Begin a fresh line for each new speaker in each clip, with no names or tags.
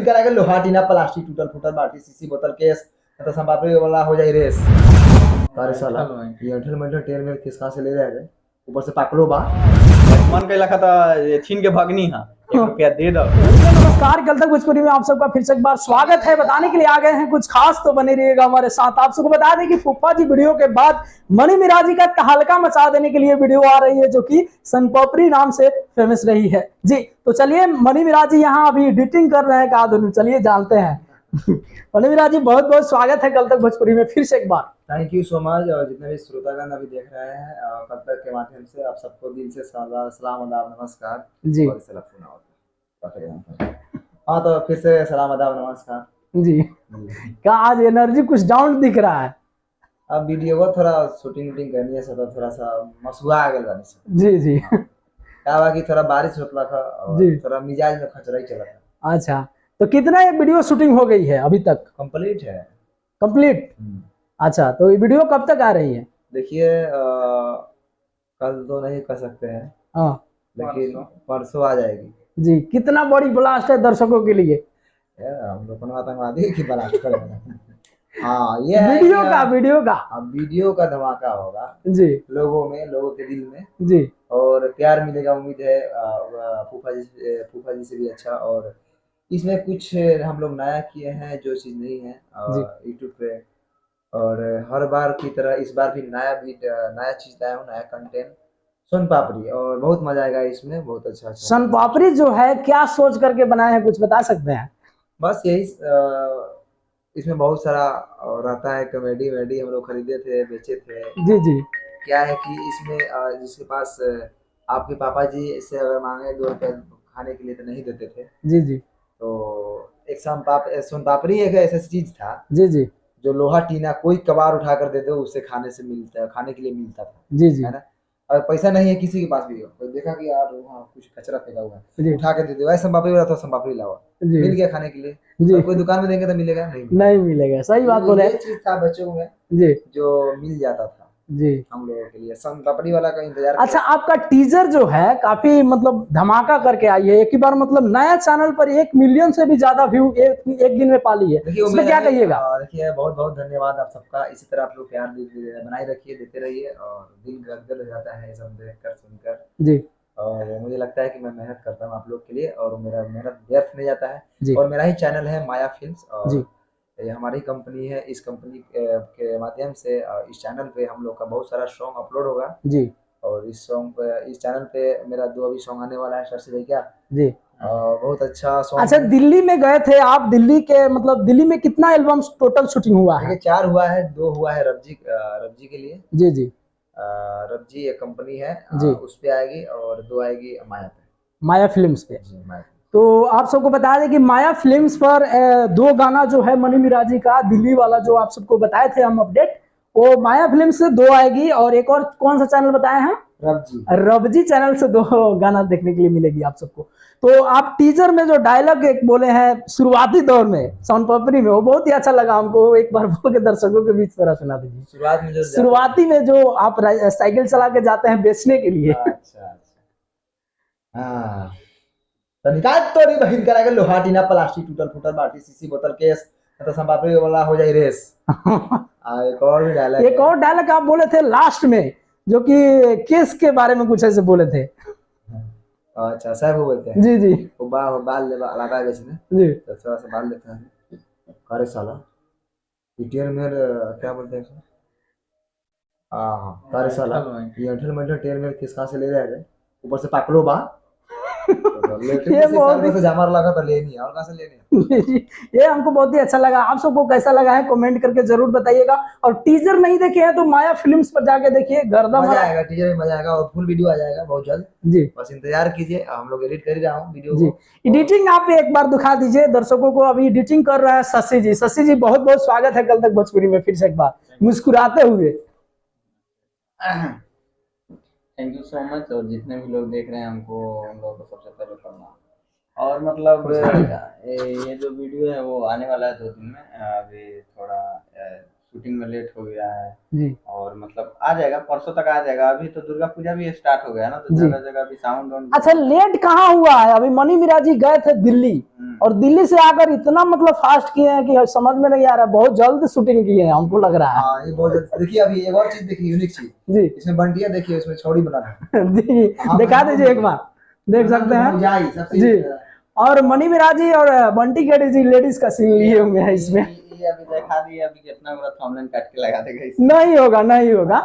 करा के लोहा टीना प्लास्टिक टूटल फूटल बाल्टी सीसी बोतल केस तो संपापड़ी वाला हो जाए रेस। अरे साला ये अंठल मंठल टेर में किसका से ले रहा है ऊपर से पाकलो बा
मन कैला खाता छीन के भगनी है 1 रुपया दे दो।
नमस्कार, कल तक भोजपुरी में आप सबका फिर से एक बार स्वागत है। बताने के लिए आ गए हैं कुछ खास, तो बने रहिएगा हमारे साथ। आप सबको बता दें कि फूफा जी वीडियो के बाद मनी मिराजी का तहलका मचा देने के लिए वीडियो आ रही है, जो कि सनपॉपरी नाम से फेमस रही है जी। तो चलिए, मनी मिराजी यहाँ अभी एडिटिंग कर रहे हैं का दोनों, चलिए जानते हैं। मनी मिराजी बहुत बहुत स्वागत है कल तक भोजपुरी में फिर से एक बार।
Thank you so much. और जितने भी श्रोतागण अभी देख रहे हैं कल तक के माध्यम से आप सबको दिल से सलाम आदाब नमस्कार
जी।
हाँ तो फिर से सलाम आदाब नमस्कार
जी। क्या आज एनर्जी कुछ डाउन दिख रहा है?
अब वीडियो को थोड़ा शूटिंग वूटिंग करनी है तो थोड़ा सा मसुआ आ गया
जी जी।
क्या हुआ कि थोड़ा बारिश होता था और
जी।
थोड़ा मिजाज में खचरा ही चला था।
अच्छा, तो कितना ये वीडियो शूटिंग हो गई है अभी तक?
कंप्लीट है।
कंप्लीट। अच्छा, तो ये वीडियो कब तक आ रही है? देखिए
कल तो नहीं कर सकते हैं,
हाँ,
लेकिन परसों आ जाएगी
जी। कितना बड़ी ब्लास्ट है दर्शकों के लिए?
हम लोग आतंकवादी की ब्लास्ट करेंगे। हाँ ये है वीडियो का धमाका होगा
जी,
लोगों में, लोगों के दिल में
जी।
और प्यार मिलेगा, उम्मीद है फूफा जी से भी अच्छा। और इसमें कुछ हम लोग नया किए हैं जो चीज़ नहीं है यूट्यूब पे, और हर बार की तरह इस बार भी नया चीज़ लाया हूँ, नया कंटेंट सोन पापड़ी, और बहुत मजा आएगा इसमें, बहुत अच्छा।
सोन पापड़ी जो है क्या सोच करके बनाए हैं, कुछ बता सकते हैं?
बस यही इसमें बहुत सारा रहता है, कॉमेडी वेडी हम लोग खरीदे थे, बेचे थे।
जी जी।
क्या है कि इसमें जिसके पास आपके पापा जी से अगर मांगे 2 रुपये खाने के लिए तो नहीं देते थे।
जी जी।
तो एक सोन पापड़ी एक ऐसा चीज था
जी जी,
जो लोहा टीना कोई कबार उठा कर दे दो उसे खाने के लिए मिलता था।
जी जी,
है ना। और पैसा नहीं है किसी के पास भी हो, कोई देखा कि यार वहाँ कुछ कचरा फेंका हुआ है, उठा के दे दो, ऐसा पापड़ी वाला था, सोन पापड़ी लावा, मिल गया खाने के लिए।
जी।
कोई दुकान में देंगे तो मिलेगा
नहीं मिलेगा, सही बात बोले।
ये चीज था बच्चों में
जी,
जो मिल जाता था
जी।
हम लोगों के लिए, सोन पापड़ी वाला का इंतजार।
अच्छा, आपका टीजर जो है काफी मतलब धमाका करके आई है एक ही बार, मतलब नया चैनल पर 1 मिलियन से भी ज्यादा व्यू एक दिन में पाली है, इसमें क्या कहिएगा?
देखिए बहुत बहुत धन्यवाद आप सबका, इसी तरह आप लोग प्यार बनाए रखिए, देते रहिए, और दिल गदगद हो जाता है सब देखकर सुनकर
जी।
और मुझे लगता है कि मैं मेहनत करता हूँ आप लोग के लिए, और मेरा मेहनत व्यर्थ नहीं जाता है
जी।
और मेरा ही चैनल है माया फिल्म्स, और
जी।
ये हमारी कंपनी है। इस कंपनी के माध्यम से इस चैनल पे हम लोग का बहुत सारा सॉन्ग अपलोड होगा
जी।
और इस चैनल पे मेरा 2 अभी सॉन्ग आने वाला है, शशि भाई क्या
जी।
बहुत अच्छा सॉन्ग।
अच्छा, दिल्ली में गए थे आप, दिल्ली के मतलब दिल्ली में कितना एल्बम टोटल शूटिंग हुआ है?
4 हुआ है, 2 हुआ है रबजी के लिए।
जी जी।
रबजी एक कंपनी है
जी।
उस पे आएगी, और 2 आएगी माया पे,
माया फिल्म्स पे।
जी माया।
तो आप सबको बता दें कि माया फिल्म्स पर 2 गाना जो है मनी मिराजी का, दिल्ली वाला जो आप सबको बताए थे हम अपडेट, वो माया फिल्म से 2 आएगी, और एक और कौन सा चैनल बताए हैं? रबजी चैनल से 2 गाना देखने के लिए मिलेगी आप सबको। तो आप टीजर में जो डायलॉग एक बोले हैं शुरुआती दौर में सोन पापड़ी में, वो बहुत ही अच्छा लगा हमको, एक बार बोल के दर्शकों के बीच थोड़ा सुना दीजिए। शुरुआती में जो आप साइकिल चला के जाते हैं बेचने के लिए।
अच्छा हाँ, तो निकाल तो नहीं बहिन करा के लोहा टीना प्लास्टिक टूटल फूटल बाल्टी सीसी बोतल केस तो संपापड़ी वाला हो जाए रेस। एक और भी डायलॉग
आप बोले थे लास्ट में, जो कि केस के बारे में कुछ ऐसे बोले थे।
अच्छा साहब वो बोलते हैं
जी जी।
वो बाल लगाता है बेचने
जी,
तो थोड़ा सा बाल लेता है। अरे साला टीयर में क्या बोलते हैं हाँ, अरे साला ये अंठल मंठल टेयर में किस कहाँ से ले जाएगा, ऊपर से पाकलो बा ये जामर लगा तो लेनी और कहाँ से लेनी।
ये हमको बहुत ही अच्छा लगा। आप सबको कैसा लगा है कमेंट करके जरूर बताइएगा, और टीजर नहीं देखे हैं तो माया फिल्म्स पर जाके देखिए, गर्दा
मजा आएगा, टीजर में मजा आएगा और फुल वीडियो आ जाएगा बहुत जल्द
जी।
बस इंतजार कीजिए, हम लोग एडिट कर ही रहा हूँ वीडियो
जी। एडिटिंग आप एक बार दिखा दीजिए दर्शकों को, अभी एडिटिंग कर रहा है शशि जी। शशि जी बहुत बहुत स्वागत है कल तक भोजपुरी में फिर से एक बार, मुस्कुराते हुए।
Thank you so much. और जितने भी लोग देख रहे हैं हमको, उन लोगों को सबसे पहले करना, और मतलब ये जो वीडियो है वो आने वाला है 2 दिन में। अभी थोड़ा शूटिंग में लेट हो गया है
जी
और मतलब आ जाएगा, परसों तक आ जाएगा। अभी तो दुर्गा पूजा भी स्टार्ट हो गया ना, तो
जी।
जगह जगह अभी साउंड
अच्छा, लेट कहाँ हुआ है? अभी मनी मिराज जी गए थे दिल्ली और दिल्ली से आकर इतना मतलब फास्ट किए हैं कि समझ में नहीं आ रहा है। बहुत जल्द शूटिंग की है हमको लग रहा है।
हाँ, ये बहुत देखिए। अभी एक और चीज देखिए, यूनिक चीज
जी
इसमें बंटिया देखिए, इसमें छौड़ी बना है।
जी,
हाँ,
दिखा
हाँ,
दीजिए एक बार, देख सकते हैं
जाई सबसे
जी। और मनी मिराज जी और बंटी गेडी जी लेडीज का सीन लिए हुए हैं इसमें।
ये अभी दिखा दिए, अभी कितना बड़ा थंबनेल काट के लगा देगा इसमें।
नहीं होगा, नहीं होगा।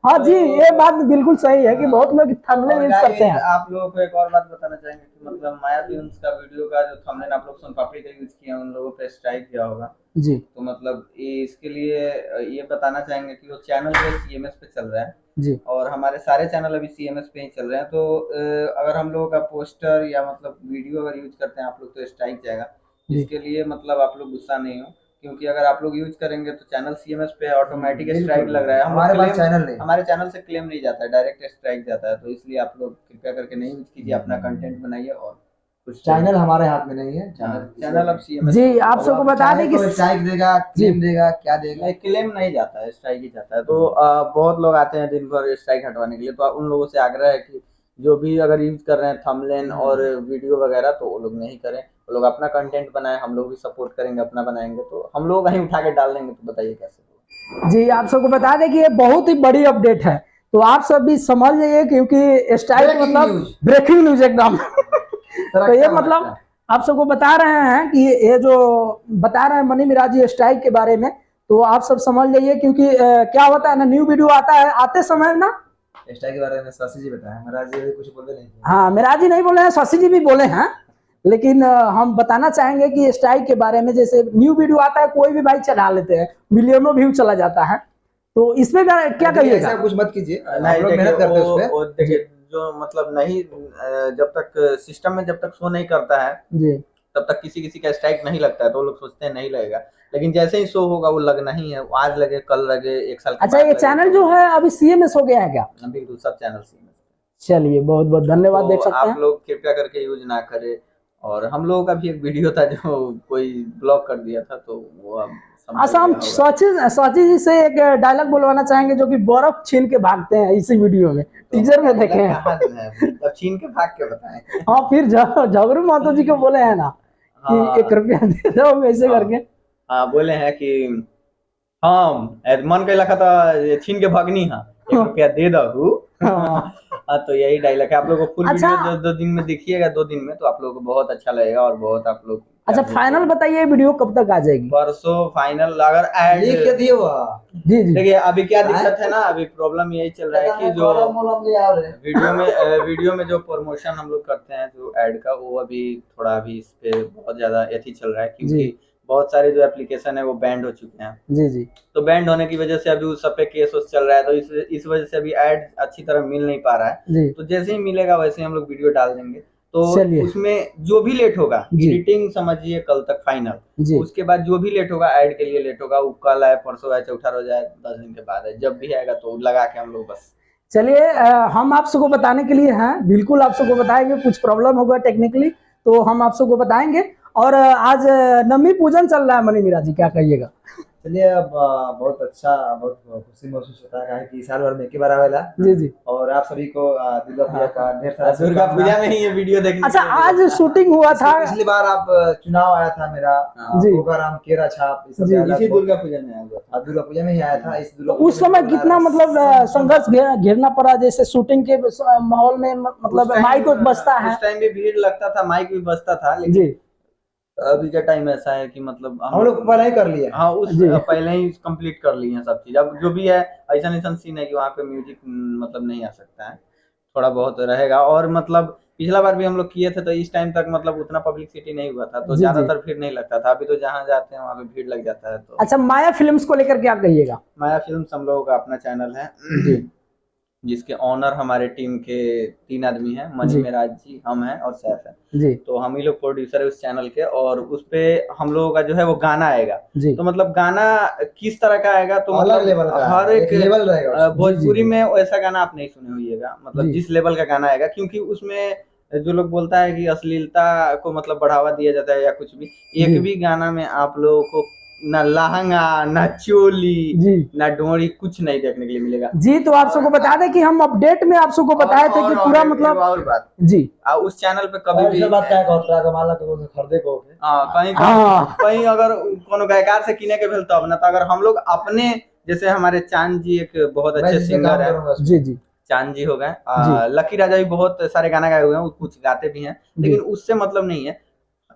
हाँ जी, ये बात बिल्कुल सही है कि बहुत लोग थंबनेल यूज करते हैं।
आप लोगों को एक और बात बताना चाहेंगे कि मतलब माया फिल्म्स का वीडियो का जो थंबनेल आप लोग सोन पापड़ी का यूज किया, उन लोगों पे स्ट्राइक किया होगा
जी
तो मतलब ये इसके लिए ये बताना चाहेंगे कि वो चैनल जो CMS पे चल रहा है
जी
और हमारे सारे चैनल अभी CMS पे ही चल रहे हैं। तो अगर हम लोगों का पोस्टर या मतलब वीडियो अगर यूज करते हैं आप लोग तो स्ट्राइक जाएगा।
जी।
इसके लिए मतलब आप लोग गुस्सा नहीं हो, क्योंकि अगर आप लोग यूज करेंगे तो चैनल CMS पे ऑटोमेटिक स्ट्राइक लग रहा है।
हमारे पास चैनल नहीं,
हमारे चैनल से क्लेम नहीं जाता है, डायरेक्ट स्ट्राइक जाता है। तो इसलिए आप लोग कृपया करके नहीं यूज कीजिए, अपना कंटेंट बनाइए और कुछ
चैनल हमारे हाथ में नहीं है।
चैनल अब CMS
जी, आप सबको बता दें कि
स्ट्राइक देगा, क्लेम देगा, क्या देगा?
क्लेम नहीं जाता है, स्ट्राइक ही जाता है। तो बहुत लोग आते हैं दिन भर स्ट्राइक हटवाने के लिए, तो उन लोगों से आग्रह है कि जो भी अगर यूज कर रहे हैं थंबनेल और वीडियो वगैरह तो वो लोग नहीं करें, वो लोग अपना कंटेंट बनाएं। हम लोग भी सपोर्ट करेंगे, अपना बनाएंगे तो हम लोग कहीं उठा के डाल देंगे, तो बताइए कैसे।
जी, आप सबको बता दें कि ये बहुत ही बड़ी अपडेट है, तो आप सब भी समझ जाइए क्योंकि स्ट्राइक मतलब ब्रेकिंग न्यूज एकदम। तो ये मतलब आप सबको बता रहे हैं कि ये जो बता रहे हैं मनी मिराज जी स्ट्राइक के बारे में, तो आप सब समझ जाइए क्योंकि क्या होता है ना, न्यू वीडियो आता है, आते समय ना
स्ट्राइक के बारे में शशि जी बताया, महाराज जी कुछ बोले नहीं।
हाँ, मिराज जी नहीं बोले हैं, शशि जी भी बोले हैं, लेकिन हम बताना चाहेंगे कि स्ट्राइक के बारे में। जैसे न्यू वीडियो आता है, कोई भी भाई चढ़ा लेते हैं, मिलियनों व्यू चला जाता है, तो इसमें क्या कहिएगा?
ऐसा कुछ मत कीजिए, हम लोग मेहनत करते हैं उस पे।
देखिए जो मतलब नहीं, जब तक सिस्टम में जब तक शो नहीं करता है
जी,
तब तक किसी किसी का स्ट्राइक नहीं लगता है, तो लोग सोचते हैं नहीं लगेगा, लेकिन जैसे ही शो होगा वो लगना ही है। आज लगे, कल लगे, एक साल के
अच्छा,
बाद
ये
लगे,
चैनल जो है अभी CMS हो गया है क्या?
बिल्कुल सब चैनल CMS।
चलिए, बहुत बहुत धन्यवाद।
तो
देख सकते
आप
हैं
लोग कृपया करके यूज ना करें। और हम लोगों का भी एक वीडियो था जो कोई ब्लॉक कर दिया था, तो वो अब
अच्छा, हम सची जी से एक डायलॉग बोलवाना चाहेंगे जो कि बर्फ छीन के भागते हैं इसी वीडियो में, टीजर में देखे हैं।
अब छीन के भाग के बताएं।
हाँ, फिर झगड़ू महतो जी को बोले हैं ना कि 1 रुपया दे दो, ऐसे करके।
हाँ, बोले हैं कि हाँ मन के लखा था छीन के भागनी, हाँ 1 रुपया दे दो। हाँ, तो यही डायलॉग है। आप लोगों को फुल वीडियो 2 दिन में देखिएगा, 2 दिन में, तो आप लोगों को बहुत अच्छा लगेगा और बहुत आप लोग।
अच्छा, फाइनल बताइए वीडियो कब तक आ जाएगी?
परसों फाइनल। अगर ऐड
लिख दिए हुआ
जी जी,
देखिए अभी क्या दिक्कत है ना, अभी प्रॉब्लम यही चल रहा है कि जो वीडियो में जो प्रमोशन हम लोग करते हैं जो ऐड का, वो अभी थोड़ा अभी इस पे बहुत ज्यादा एथी चल रहा है, क्योंकि बहुत सारे जो एप्लीकेशन है वो बैंड हो चुके हैं।
जी जी,
तो बैंड होने की वजह से अभी उस सब पे केस चल रहा है, तो इस वजह से अभी ऐड अच्छी तरह मिल नहीं पा रहा है।
जी,
तो जैसे ही मिलेगा वैसे ही हम लोग वीडियो डाल देंगे। तो
चलिए।
उसमें जो भी लेट होगा, एडिटिंग समझिए कल तक फाइनल, उसके बाद जो भी लेट होगा ऐड के लिए लेट होगा, वो कल आए, परसों आए, चौथा रोज आए, 10 दिन के बाद आए, जब भी आएगा तो लगा के हम लोग बस।
चलिए, हम आप सबको बताने के लिए हैं, बिल्कुल आप सबको बताएंगे। कुछ प्रॉब्लम होगा टेक्निकली तो हम आप सबको बताएंगे। और आज नवमी पूजन चल रहा है मनी मिराज जी, क्या कहिएगा?
चलिए, अब बहुत अच्छा, बहुत खुशी महसूस होता है कि साल भर में एक ही बार आवेला।
जी जी,
और आप सभी को दुर्गा पूजा का ढेर सारा
दुर्गा पूजा में ही ये वीडियो देखने।
अच्छा, आज शूटिंग हुआ था,
पिछली बार आप चुनाव आया था मेरा, राम केरा छाप,
इसी दुर्गा पूजा में आया था।
दुर्गा पूजा में ही आया था। इस दुर्गा
उस समय कितना मतलब संघर्ष घेरना पड़ा, जैसे शूटिंग के माहौल में, मतलब माइक बजता है,
उस टाइम भी भीड़ लगता था, माइक भी बजता था, लेकिन अभी का टाइम ऐसा है कि मतलब
हम लोग पहले ही कर लिए।
हाँ, उस पहले ही कंप्लीट कर लिए हैं सब चीज। अब जो भी है ऐसा सीन है कि वहाँ पे म्यूजिक मतलब नहीं आ सकता है, थोड़ा बहुत रहेगा। और मतलब पिछला बार भी हम लोग किए थे तो इस टाइम तक मतलब उतना पब्लिसिटी नहीं हुआ था, तो ज्यादातर भीड़ नहीं लगता था। अभी तो जहाँ जाते हैं वहाँ पे भीड़ लग जाता है। तो
अच्छा, माया फिल्म्स को लेकर क्या कहिएगा?
माया फिल्म्स हम लोगों का अपना चैनल है जिसके ऑनर हमारे टीम के 3 आदमी हैं, मनी मिराज जी, हम हैं और सैफ है जी। तो हम ही लोग प्रोड्यूसर है उस चैनल के, और उस पे हम लोगों का जो है वो गाना आएगा। तो मतलब गाना किस तरह का आएगा, तो मतलब हर एक लेवल रहेगा। भोजपुरी में वैसा गाना आप नहीं सुने होइएगा, मतलब जिस लेवल का गाना आएगा, क्योंकि उसमें जो लोग बोलता है कि अश्लीलता को मतलब बढ़ावा दिया जाता है या कुछ भी, एक भी गाना में आप लोगों को ना लहंगा, ना चोली
जी,
ना डोरी, कुछ नहीं देखने के लिए मिलेगा
जी। तो आप सबको बता दें कि हम अपडेट में आप सबको बताए थे कि पूरा मतलब
और बात
जी
उस चैनल पे कभी भी
खरीदे को
कहीं
हाँ।
कहीं अगर कोनो गायकार से किने के भेल तब ना, तो अगर हम लोग अपने, जैसे हमारे चांद जी एक बहुत अच्छे सिंगर है,
जी जी
चांद जी हो गए,
जी।
लकी राजा भी बहुत सारे गाना गाए हुए हैं, वो कुछ गाते भी हैं, लेकिन उससे मतलब नहीं है।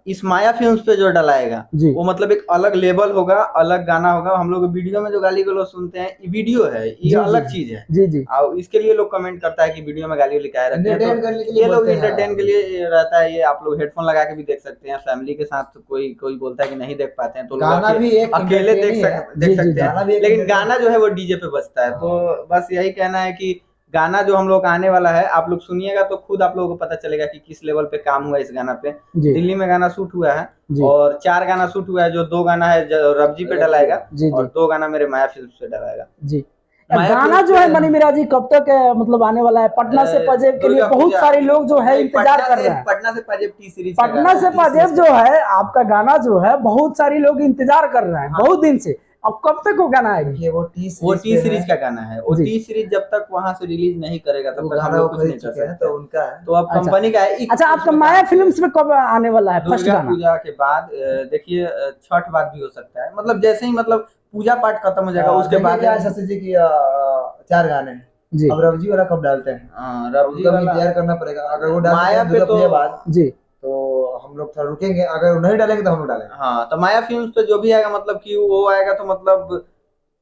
इस माया फिल्म्स पे जो डलाएगा
जी।
वो मतलब एक अलग लेवल होगा, अलग गाना होगा। हम लोग वीडियो में जो गाली गलौज सुनते हैं, ये वीडियो है, ये
जी,
अलग
जी,
चीज है
जी जी।
और इसके लिए लोग कमेंट करता है कि वीडियो में गाली लिखाए रखते हैं,
Entertain करने के लिए
ये लोग
बोलते हैं।
एंटरटेन के लिए रहता है। ये आप लोग हेडफोन लगा के भी देख सकते हैं, फैमिली के साथ कोई कोई बोलता है कि नहीं देख पाते हैं तो
गाना भी एक
अकेले देख
entertain ही है।
सकते
गाना भी
हैं,
एक
लेकिन
entertain
गाना जो है वो डीजे पे बजता है। तो बस यही कहना है कि गाना जो हम लोग आने वाला है, आप लोग सुनिएगा तो खुद आप लोगों को पता चलेगा कि किस लेवल पे काम हुआ है इस गाना पे।
जी।
दिल्ली में गाना शूट हुआ है
जी।
और 4 गाना शूट हुआ है, जो 2 गाना है रबजी पे डलाएगा
जी,
और
जी।
2 गाना मेरे माया फिल्म पे डलाएगा।
जी।
माया
गाना
फिल्म्स
जो है
पे-
मनी मिराज जी कब तक मतलब आने वाला है? पटना से पजेब के लिए
दुर्गा
बहुत
पूजा।
सारे लोग जो है
नहीं,
इंतजार कर रहे हैं।
पटना से पजेब टी सीरीज
पटना से पजेब जो है आपका गाना जो है बहुत सारे लोग इंतजार कर रहे हैं बहुत दिन से। अब कब तक वो गाना आएगी?
वो टी
सीरीज का गाना है। वो
जी।
टी सीरीज जब तक वहां से रिलीज नहीं करेगा तब तक हम
गाना
लोग
वो
कुछ नहीं
खरीद
कर
चुके हैं,
सकते।
तो उनका है।
तो अब कंपनी का है।
अच्छा, आपका माया फिल्म्स में कब आने वाला है फर्स्ट
दुर्गा
गाना?
पूजा के बाद देखिए, छठ बाद भी हो सकता है, मतलब जैसे ही मतलब पूजा पाठ खत्म हो जाएगा उसके बाद
क्या है शशि जी की 4 गाने हैं।
जी।
अब रवजी वाला कब डालते हैं?
रबजी
उनका भी
वाला
इंतजार करना पड़ेगा। अगर वो डालते
माया
हैं
पे
दुर्गा पूजा
तो
बाद
जी
तो हम लोग थोड़ा रुकेंगे, अगर वो नहीं डालेंगे तो हम लोग डालेंगे।
हाँ, तो माया फिल्म्स पे जो भी आएगा मतलब कि वो आएगा तो मतलब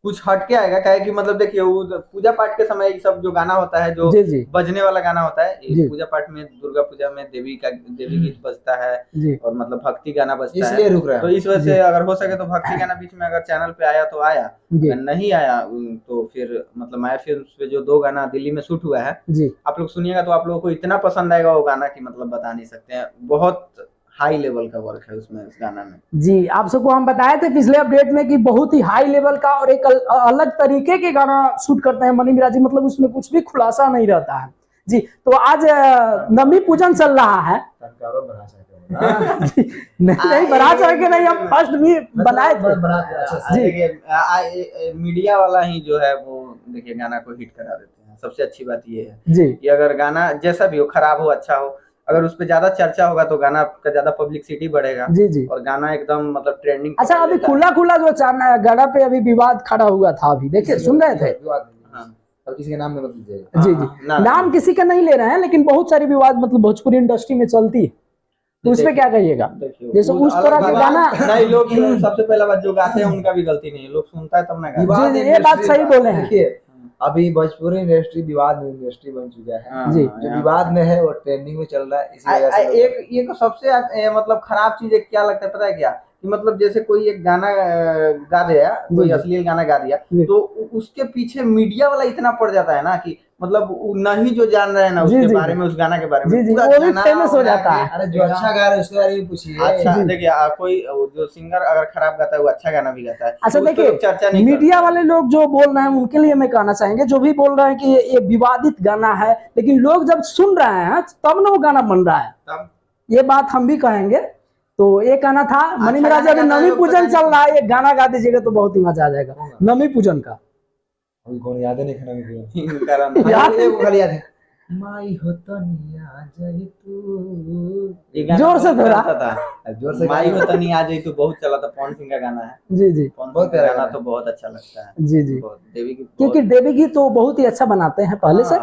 कुछ हटके आएगा। क्या है कि मतलब देखिए, वो पूजा पाठ के समय ये सब जो गाना होता है, जो
जी जी
बजने वाला गाना होता है,
जी।
ये पूजा पाठ में, दुर्गा पूजा में देवी गीत बजता है
जी
और मतलब भक्ति गाना बजता
इसलिए
है।
रुक रहे
तो
हैं।
इस वजह
जी।
से अगर हो सके तो भक्ति गाना बीच में अगर चैनल पे आया तो आया,
जी
अगर नहीं आया तो फिर मतलब माया फिल्म्स पे जो 2 गाना दिल्ली में शूट हुआ है,
जी।
आप लोग सुनिएगा तो आप लोगों को इतना पसंद आएगा वो गाना कि मतलब बता नहीं सकते हैं। बहुत हाई लेवल का वर्क है उसमें, उस गाना में।
जी, आप सबको हम बताए थे पिछले अपडेट में कि बहुत ही हाई लेवल का और एक अलग तरीके के गाना शूट करते हैं मनी मिराज जी, मतलब उसमें कुछ भी खुलासा नहीं रहता है। जी, तो आज नवमी पूजन चल रहा है। नहीं बना सके नहीं, हम फर्स्ट भी बनाए थे।
देखिए, मीडिया वाला ही जो है वो देखिए गाना को हिट करा देते हैं। सबसे अच्छी बात ये है
जी
कि अगर गाना जैसा भी हो, खराब हो अच्छा हो, अगर उस पर ज्यादा चर्चा होगा तो गाना का ज्यादा पब्लिसिटी बढ़ेगा।
जी जी।
और गाना एकदम मतलब ट्रेंडिंग।
अच्छा, अभी खुला खुला जो गाना पे अभी विवाद खड़ा हुआ था, अभी देखिए सुन रहे थे?
अब किसी के नाम में मत लीजिएगा।
जी जी, नाम किसी का नहीं ले रहे हैं, लेकिन बहुत सारी विवाद मतलब भोजपुरी इंडस्ट्री में चलती है, तो उस पर क्या कहिएगा? जैसे उस तरह का गाना
नहीं, लोग सबसे पहला बात जो गाते हैं उनका भी गलती नहीं है, लोग सुनता है तब ना गाता है।
ये बात सही बोले हैं।
देखिए, अभी भोजपुरी इंडस्ट्री विवाद में इंडस्ट्री बन चुका है।
जी।
जो विवाद में है वो ट्रेंडिंग में चल रहा है। इसी वजह से
एक ये तो सबसे मतलब खराब चीज क्या लगता है पता है क्या? कि मतलब जैसे कोई एक गाना गा दिया, कोई अश्लील गाना गा दिया, तो उसके पीछे मीडिया वाला इतना पड़ जाता है ना कि मतलब नहीं जो जान रहे हैं ना उसके बारे में, उस गाना के बारे में,
पूरा वो भी फेमस हो जाता है।
अरे जो अच्छा गा रहा है उसके बारे में पूछिए।
अच्छा, देखिए कोई जो सिंगर अगर खराब गाता है वो अच्छा गाना भी गाता है।
अच्छा, देखिए
चर्चा नहीं,
मीडिया वाले लोग जो बोल रहे हैं उनके लिए मैं कहना चाहेंगे, जो भी बोल रहे हैं कि ये विवादित गाना है, लेकिन लोग जब सुन रहे हैं तब ना वो गाना बन रहा है, तब ये बात हम भी कहेंगे। तो ये गाना था मनी मिराज, अभी नवमी पूजन चल रहा है, ये गाना गा दीजिएगा तो बहुत ही मजा आ जाएगा नवमी पूजन का।
अभी कौन याद है? नहीं खाना
याद
है माई हो तनिया जाई तू,
जोर से थोड़ा
जोर से
माई हो तनिया जाई तू बहुत चला था, पवन सिंह का गाना है।
जी जी,
बहुत प्यारा गाना, तो बहुत अच्छा लगता है।
जी जी,
देवी की,
क्योंकि देवी गीत तो बहुत ही अच्छा बनाते हैं पहले से।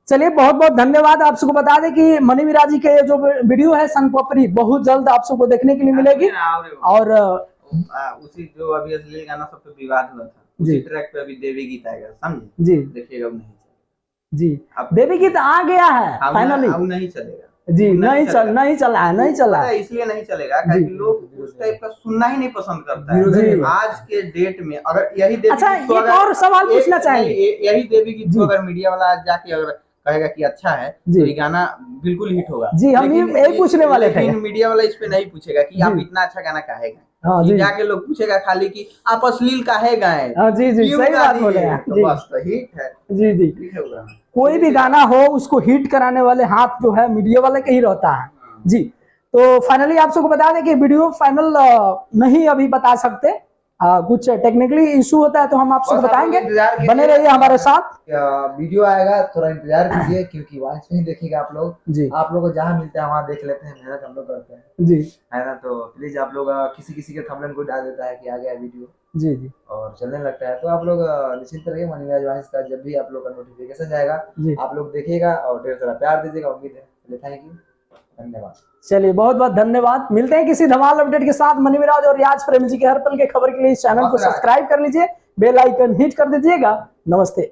चलिए, बहुत बहुत धन्यवाद। आप सबको बता दें कि मनी मिराज जी के जो वीडियो है सनपपरी बहुत जल्द आप सबको देखने के लिए मिलेगी। और
उसी जो अभी अश्लील गाना सब पे विवाद हुआ था, उसी ट्रैक पे अभी देवी गीत आएगा, समझे?
जी,
देखिएगा नहीं
जी, देवी गीत आ गया है फाइनली।
अब नहीं चलेगा
जी, नहीं चला है,
इसलिए नहीं चलेगा क्योंकि लोग उस टाइप का सुनना ही नहीं पसंद करता है आज के डेट में। अगर यही देवी
अच्छा,
गीत को
एक और सवाल पूछना चाहेंगे,
यही देवी गीत को अगर मीडिया वाला आज जाके अगर कहेगा कि अच्छा है तो ये गाना बिल्कुल हिट होगा।
जी, हम यही पूछने वाले थे।
लेकिन मीडिया वाला इस पे नहीं पूछेगा कि आप इतना अच्छा गाना काहे गाए।
हाँ,
जाके लोग पूछेगा खाली कि आप अश्लील काहे गाए।
जी जी, सही बात बोले हैं।
तो बस तो हिट है।
जी जी, कोई भी गाना हो उसको हिट कराने वाले हाथ जो है मीडिया वाले का ही रहता है। जी, तो फाइनली आप सबको बता दें कि वीडियो फाइनल नहीं अभी बता सकते, कुछ टेक्निकली इशू होता है तो हम आपसे
बस आप
बताएंगे,
लोग इंतजार कीजिए।
बने रहिए हमारे साथ।
वीडियो आएगा, थोड़ा इंतजार कीजिए, क्योंकि वॉइस में ही देखिएगा आप लोग
जी,
आप लोग को जहाँ मिलता है वहाँ देख लेते हैं, मेहनत हम लोग करते हैं
जी,
है ना। तो प्लीज आप लोग किसी किसी के थंबनेल को डाल देता है कि आ गया वीडियो
जी, जी,
और चलने लगता है, तो आप लोग निश्चिंत रहिए मनी मिराज वॉइस का, जब भी आप लोग का नोटिफिकेशन जाएगा
जी।
आप लोग देखिएगा और ढेर सारा प्यार दीजिएगा। उम्मीद है। थैंक यू, धन्यवाद।
चलिए बहुत बहुत धन्यवाद। मिलते हैं किसी धमाल अपडेट के साथ। मनी मिराज और रियाज प्रेमी जी के हर पल के खबर के लिए इस चैनल को सब्सक्राइब कर लीजिए, बेल आइकन हिट कर दीजिएगा। नमस्ते।